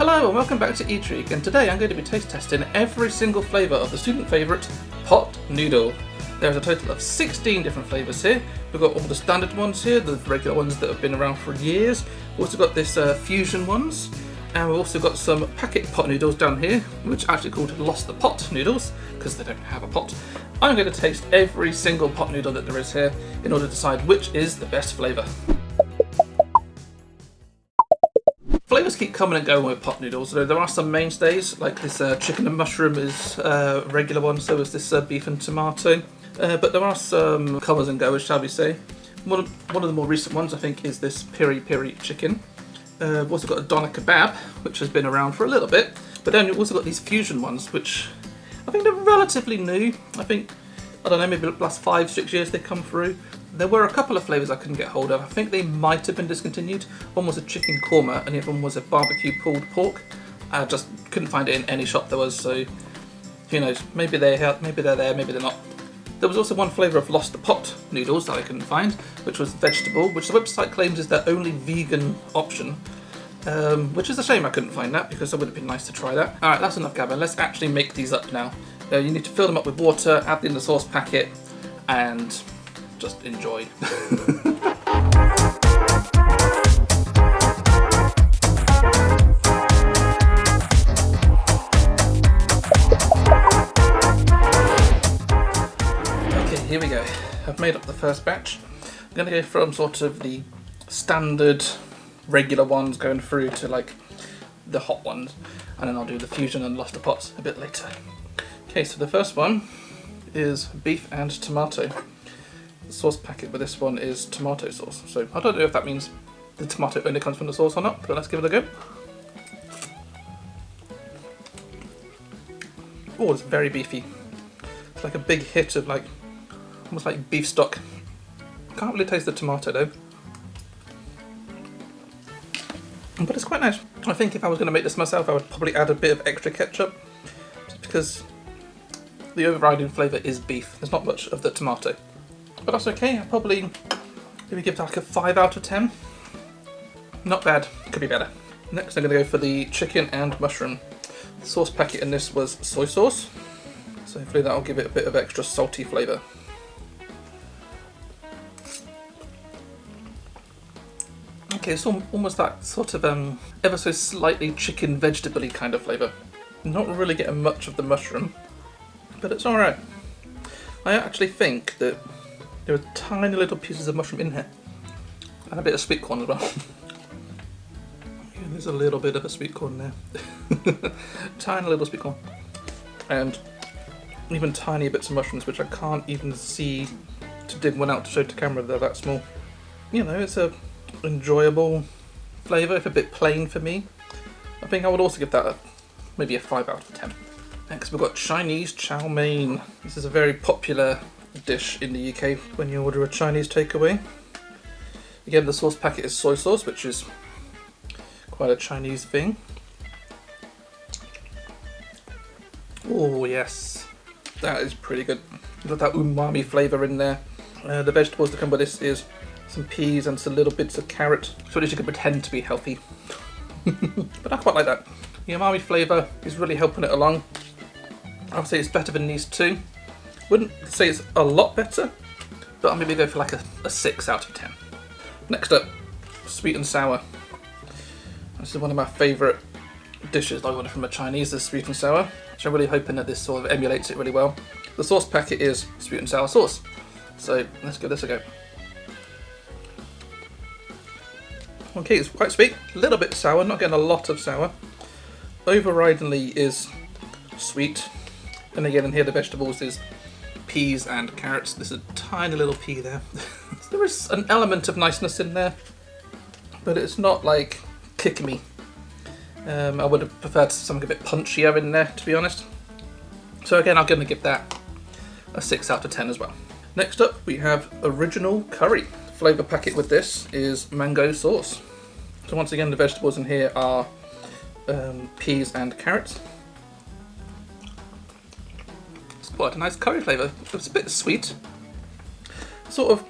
Hello and welcome back to Eatrigue, and today I'm going to be taste testing every single flavour of the student favourite Pot Noodle. There's a total of 16 different flavours here. We've got all the standard ones here, the regular ones that have been around for years. We've also got this fusion ones, and we've also got some packet pot noodles down here, which are actually called Lost the Pot noodles, because they don't have a pot. I'm going to taste every single pot noodle that there is here in order to decide which is the best flavour. Flavours keep coming and going with pot noodles. There are some mainstays, like this chicken and mushroom is a regular one, so is this beef and tomato. But there are some comers and goers, shall we say. One of the more recent ones, I think, is this piri piri chicken. We've also got a doner kebab, which has been around for a little bit. But then you've also got these fusion ones, which I think they're relatively new. I think, I don't know, maybe the last 5-6 years they come through. There were a couple of flavours I couldn't get hold of. I think they might have been discontinued. One was a chicken korma and the other one was a barbecue pulled pork. I just couldn't find it in any shop there was, so who knows, maybe they're there, maybe they're not. There was also one flavour of Lost the Pot noodles that I couldn't find, which was vegetable, which the website claims is their only vegan option. Which is a shame I couldn't find that, because it would have been nice to try that. Alright, that's enough gabbing. Let's actually make these up now. You need to fill them up with water, add in the sauce packet, and just enjoy. Okay, here we go. I've made up the first batch. I'm going to go from sort of the standard regular ones going through to like the hot ones, and then I'll do the fusion and Lost the Pots a bit later. Okay, so the first one is beef and tomato. The sauce packet with this one is tomato sauce, so I don't know if that means the tomato only comes from the sauce or not, but let's give it a go. Oh, it's very beefy. It's like a big hit of like, almost like beef stock. Can't really taste the tomato though. But it's quite nice. I think if I was going to make this myself, I would probably add a bit of extra ketchup, just because the overriding flavour is beef. There's not much of the tomato. But that's okay, I'll probably maybe give it like a 5 out of 10. Not bad, could be better. Next I'm going to go for the chicken and mushroom. The sauce packet in this was soy sauce, so hopefully that'll give it a bit of extra salty flavour. Okay, it's almost that sort of ever so slightly chicken vegetable-y kind of flavour. Not really getting much of the mushroom, but it's alright. I actually think that there are tiny little pieces of mushroom in here, and a bit of sweet corn as well. Yeah, there's a little bit of a sweet corn there. Tiny little sweet corn. And even tiny bits of mushrooms, which I can't even see to dig one out to show to camera, they're that small. You know, it's a enjoyable flavour, if a bit plain for me. I think I would also give that maybe a 5 out of 10. Next we've got Chinese chow mein. This is a very popular dish in the UK when you order a Chinese takeaway. Again, the sauce packet is soy sauce, which is quite a Chinese thing. Oh yes, that is pretty good. Got that umami flavour in there. The vegetables that come with this is some peas and some little bits of carrot, so at least you can pretend to be healthy. But I quite like that. The umami flavour is really helping it along. I would say it's better than these two. Wouldn't say it's a lot better, but I'll maybe go for like a 6 out of 10. Next up, sweet and sour. This is one of my favourite dishes that I ordered from a Chinese, is sweet and sour, which I'm really hoping that this sort of emulates it really well. The sauce packet is sweet and sour sauce, so let's give this a go. Okay, it's quite sweet, a little bit sour, not getting a lot of sour. Overridingly is sweet, and again in here the vegetables is peas and carrots. There's a tiny little pea there. There is an element of niceness in there, but it's not like kicking me. I would have preferred something a bit punchier in there, to be honest. So again, I'm going to give that a 6 out of 10 as well. Next up we have original curry. Flavour packet with this is mango sauce. So once again the vegetables in here are peas and carrots. It's quite a nice curry flavour. It's a bit sweet, sort of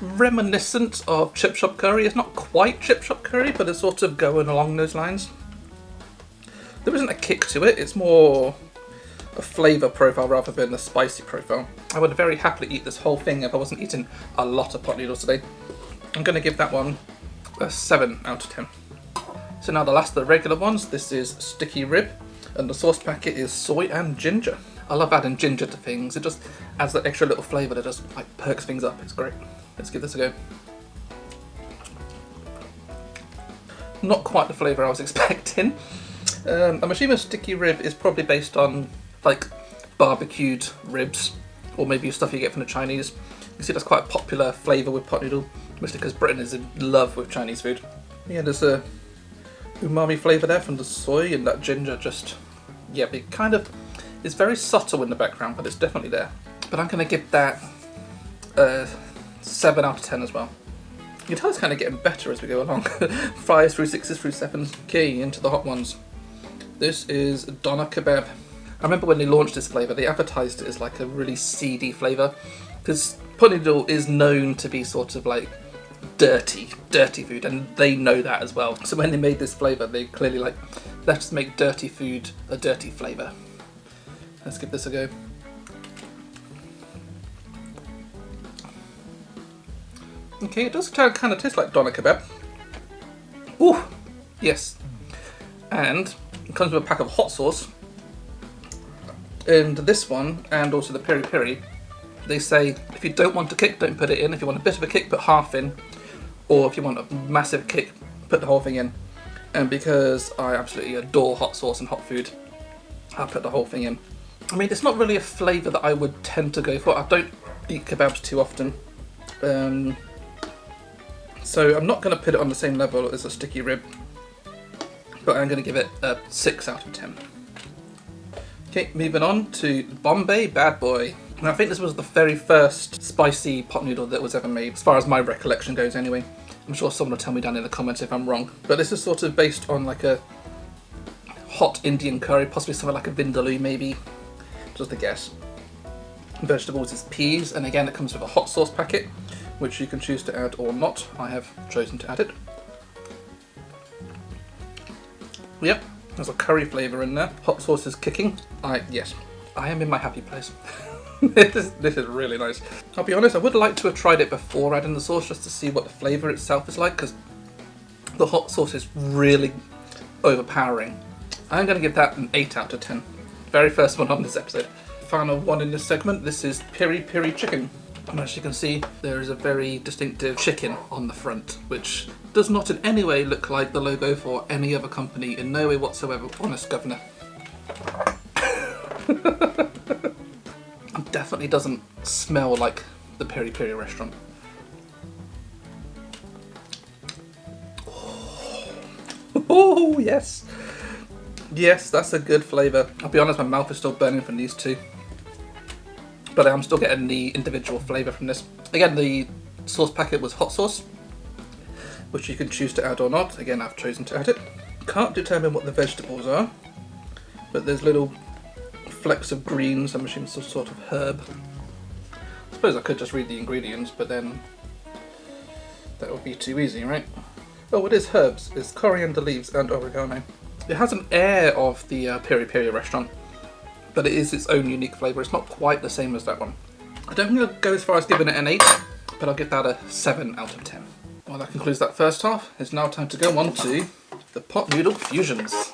reminiscent of chip shop curry. It's not quite chip shop curry, but it's sort of going along those lines. There isn't a kick to it, it's more a flavour profile rather than a spicy profile. I would very happily eat this whole thing if I wasn't eating a lot of pot noodles today. I'm going to give that one a 7 out of 10. So now the last of the regular ones, this is sticky rib, and the sauce packet is soy and ginger. I love adding ginger to things, it just adds that extra little flavour that just like perks things up, it's great. Let's give this a go. Not quite the flavour I was expecting. I'm assuming sticky rib is probably based on like barbecued ribs, or maybe stuff you get from the Chinese. You see that's quite a popular flavour with pot noodle, mostly because Britain is in love with Chinese food. Yeah, there's a umami flavour there from the soy, and that ginger just, yeah, it kind of is very subtle in the background, but it's definitely there. But I'm going to give that a 7 out of 10 as well. You can tell it's kind of getting better as we go along. 5s through 6s through 7s, okay, into the hot ones. This is doner kebab. I remember when they launched this flavour, they advertised it as like a really seedy flavour, because pot noodle is known to be sort of like dirty food, and they know that as well. So when they made this flavour, they clearly like, let's just make dirty food a dirty flavour. Let's give this a go. Okay, it does kind of taste like doner kebab. Ooh, yes. And it comes with a pack of hot sauce. And this one, and also the peri peri, they say if you don't want a kick, don't put it in. If you want a bit of a kick, put half in. Or if you want a massive kick, put the whole thing in. And because I absolutely adore hot sauce and hot food, I put the whole thing in. I mean, it's not really a flavour that I would tend to go for. I don't eat kebabs too often. So I'm not going to put it on the same level as a sticky rib. But I'm going to give it a 6 out of 10. Okay, moving on to Bombay Bad Boy. And I think this was the very first spicy pot noodle that was ever made, as far as my recollection goes anyway. I'm sure someone will tell me down in the comments if I'm wrong. But this is sort of based on like a hot Indian curry, possibly something like a vindaloo maybe. Just a guess. Vegetables is peas, and again it comes with a hot sauce packet, which you can choose to add or not. I have chosen to add it. Yep, there's a curry flavour in there. Hot sauce is kicking. Yes, I am in my happy place. This is really nice. I'll be honest, I would like to have tried it before adding the sauce just to see what the flavour itself is like, because the hot sauce is really overpowering. I'm going to give that an 8 out of 10. Very first one on this episode. Final one in this segment, this is peri peri chicken. And as you can see, there is a very distinctive chicken on the front, which does not in any way look like the logo for any other company, in no way whatsoever, honest governor. It definitely doesn't smell like the peri peri restaurant. Oh yes! Yes, that's a good flavour. I'll be honest, my mouth is still burning from these two. But I'm still getting the individual flavour from this. Again, the sauce packet was hot sauce, which you can choose to add or not. Again, I've chosen to add it. Can't determine what the vegetables are, but there's little flecks of greens, I'm assuming some sort of herb. I suppose I could just read the ingredients, but then that would be too easy, right? Oh, it is herbs. It's coriander leaves and oregano. It has an air of the peri peri restaurant, but it is its own unique flavour. It's not quite the same as that one. I don't think I'll go as far as giving it an 8, but I'll give that a 7 out of 10. Well, that concludes that first half. It's now time to go on to the Pot Noodle Fusions.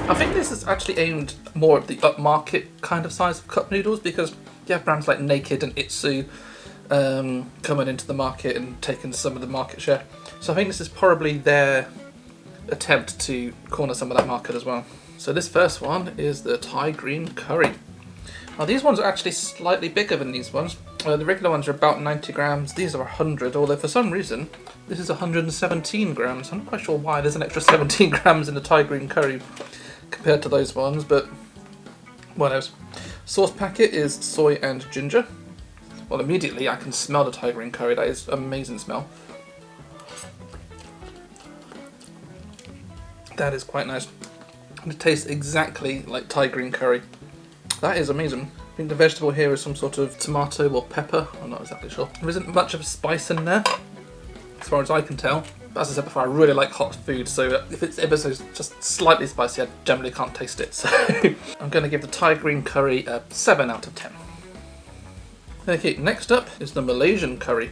I think this is actually aimed more at the upmarket kind of size of cup noodles, because you have brands like Naked and Itsu coming into the market and taking some of the market share. So I think this is probably their attempt to corner some of that market as well. So this first one is the Thai green curry. Now these ones are actually slightly bigger than these ones. The regular ones are about 90 grams, these are 100, although for some reason this is 117 grams. I'm not quite sure why there's an extra 17 grams in the Thai green curry compared to those ones, but what else? Sauce packet is soy and ginger. Well, immediately I can smell the Thai green curry. That is amazing smell. That is quite nice. And it tastes exactly like Thai green curry. That is amazing. I think the vegetable here is some sort of tomato or pepper. I'm not exactly sure. There isn't much of a spice in there, as far as I can tell. But as I said before, I really like hot food, so if it's ever so just slightly spicy, I generally can't taste it. So I'm going to give the Thai green curry a 7 out of 10. Okay, next up is the Malaysian curry.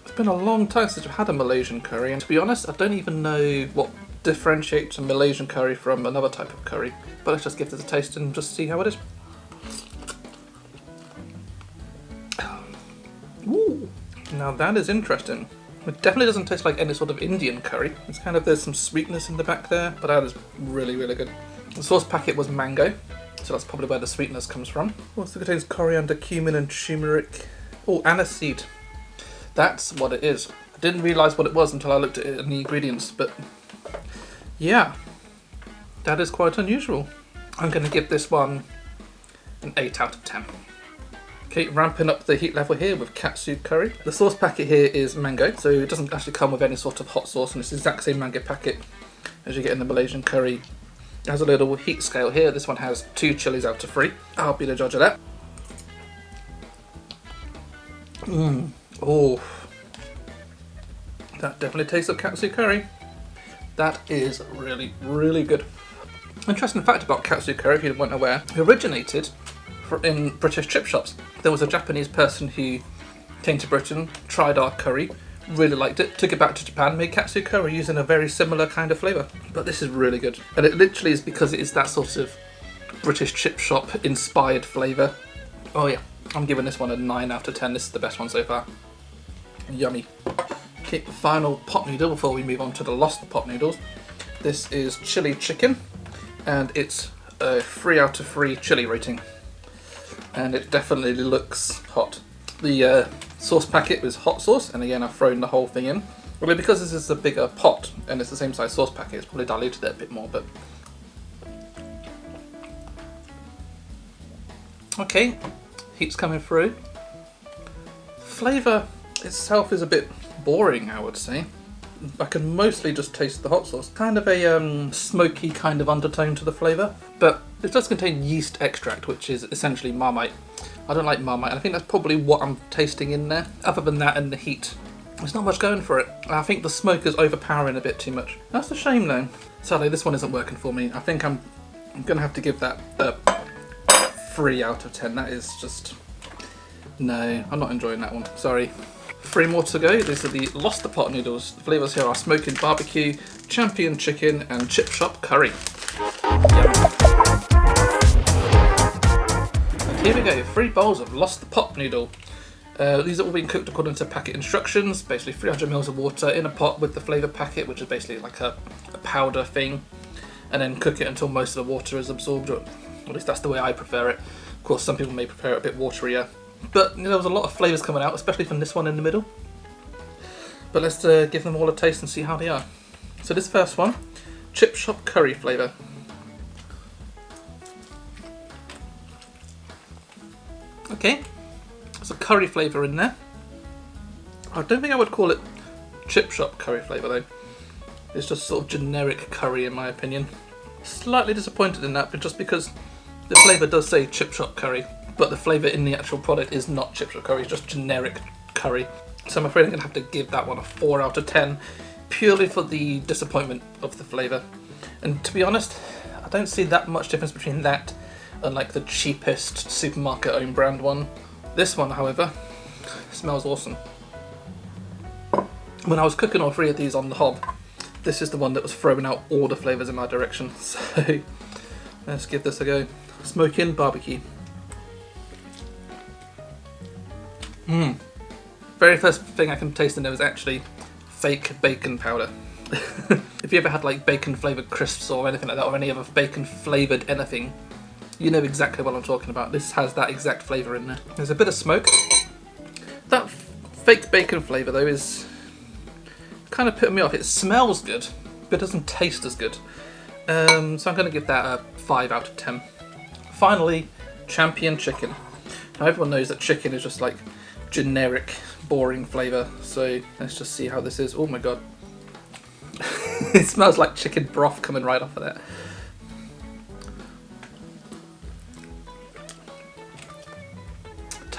It's been a long time since I've had a Malaysian curry, and to be honest, I don't even know what differentiates a Malaysian curry from another type of curry. But let's just give this a taste and just see how it is. Ooh, now that is interesting. It definitely doesn't taste like any sort of Indian curry. It's kind of, there's some sweetness in the back there, but that is really, really good. The sauce packet was mango, so that's probably where the sweetness comes from. Also contains coriander, cumin and turmeric. Oh, aniseed. That's what it is. I didn't realise what it was until I looked at it in the ingredients, but yeah, that is quite unusual. I'm going to give this one an 8 out of 10. Okay, ramping up the heat level here with katsu curry. The sauce packet here is mango, so it doesn't actually come with any sort of hot sauce, and it's the exact same mango packet as you get in the Malaysian curry. It has a little heat scale here. This one has 2 chilies out of 3. I'll be the judge of that. Oh, that definitely tastes of katsu curry. That is really, really good. Interesting fact about katsu curry, if you weren't aware, it originated in British chip shops. There was a Japanese person who came to Britain, tried our curry, really liked it, took it back to Japan, made katsu curry using a very similar kind of flavour. But this is really good. And it literally is because it is that sort of British chip shop inspired flavour. Oh yeah, I'm giving this one a 9 out of 10. This is the best one so far. Yummy. Okay, the final pot noodle before we move on to the lost pot noodles. This is chili chicken, and it's a 3 out of 3 chili rating. And it definitely looks hot. The sauce packet was hot sauce, and again I've thrown the whole thing in. Well, because this is a bigger pot and it's the same size sauce packet, it's probably diluted it a bit more, but okay, heat's coming through. Flavour itself is a bit boring, I would say. I can mostly just taste the hot sauce. Kind of a smoky kind of undertone to the flavour, but it does contain yeast extract, which is essentially Marmite. I don't like Marmite, and I think that's probably what I'm tasting in there. Other than that and the heat, there's not much going for it. I think the smoke is overpowering a bit too much. That's a shame though. Sadly, this one isn't working for me. I think I'm going to have to give that a 3 out of 10. That is just... no, I'm not enjoying that one. Sorry. 3 more to go. These are the lost pot noodles. The flavours here are smoking barbecue, champion chicken and chip shop curry. Yum. And here we go, 3 bowls of lost pot noodle. These are all being cooked according to packet instructions. Basically 300 ml of water in a pot with the flavour packet, which is basically like a powder thing, and then cook it until most of the water is absorbed, or at least that's the way I prefer it. Of course, some people may prefer it a bit waterier. But you know, there was a lot of flavours coming out, especially from this one in the middle. But let's give them all a taste and see how they are. So this first one, chip shop curry flavour. Okay, there's a curry flavour in there. I don't think I would call it chip shop curry flavour though. It's just sort of generic curry in my opinion. Slightly disappointed in that, but just because the flavour does say chip shop curry, but the flavour in the actual product is not chip shop curry, it's just generic curry. So I'm afraid I'm going to have to give that one a 4 out of 10, purely for the disappointment of the flavour. And to be honest, I don't see that much difference between that and like the cheapest supermarket own brand one. This one, however, smells awesome. When I was cooking all 3 of these on the hob, this is the one that was throwing out all the flavours in my direction. So let's give this a go. Smoking barbecue. Very first thing I can taste in there is actually fake bacon powder. If you ever had like bacon flavoured crisps or anything like that, or any other bacon flavoured anything, you know exactly what I'm talking about. This has that exact flavour in there. There's a bit of smoke. That fake bacon flavour though is kind of putting me off. It smells good, but it doesn't taste as good. So I'm going to give that a 5 out of 10. Finally, champion chicken. Now everyone knows that chicken is just like generic, boring flavour, so let's just see how this is. Oh my god. It smells like chicken broth coming right off of that.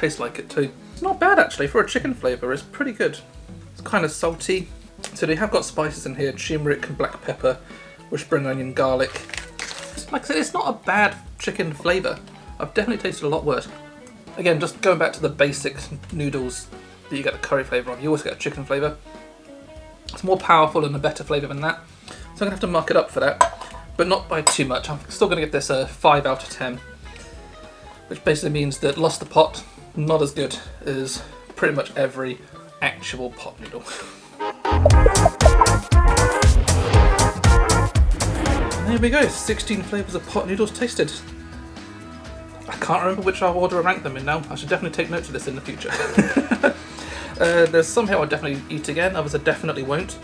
tastes like it too. It's not bad actually for a chicken flavour, it's pretty good. It's kind of salty. So they have got spices in here, turmeric and black pepper with spring onion, garlic. Like I said, it's not a bad chicken flavour. I've definitely tasted a lot worse. Again, just going back to the basic noodles that you get the curry flavour of, you always get a chicken flavour. It's more powerful and a better flavour than that. So I'm going to have to mark it up for that, but not by too much. I'm still going to give this a 5 out of 10, which basically means that Lost the Pot, not as good as pretty much every actual pot noodle. And there we go, 16 flavours of pot noodles tasted. I can't remember which order I rank them in now. I should definitely take notes of this in the future. There's some here I'll definitely eat again, others I definitely won't.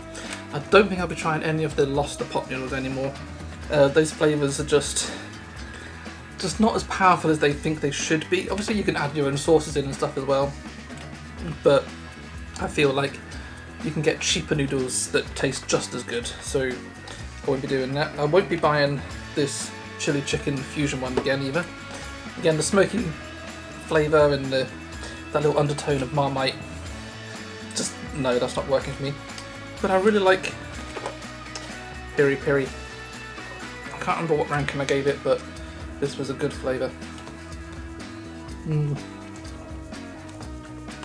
I don't think I'll be trying any of the Lost the Pot noodles anymore. Those flavours are just not as powerful as they think they should be. Obviously you can add your own sauces in and stuff as well, but I feel like you can get cheaper noodles that taste just as good, so I won't be doing that. I won't be buying this chili chicken fusion one again either. Again, the smoky flavour and that little undertone of Marmite, just no, that's not working for me. But I really like Piri Piri. I can't remember what ranking I gave it, but this was a good flavour.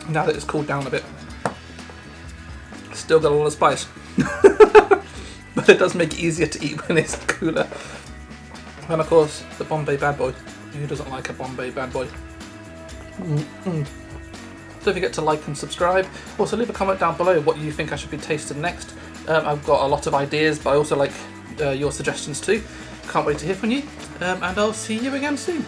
Now that it's cooled down a bit, still got a lot of spice. But it does make it easier to eat when it's cooler. And of course, the Bombay Bad Boy. Who doesn't like a Bombay Bad Boy? Don't forget to like and subscribe. Also leave a comment down below what you think I should be tasting next. I've got a lot of ideas, but I also like your suggestions too. Can't wait to hear from you, and I'll see you again soon.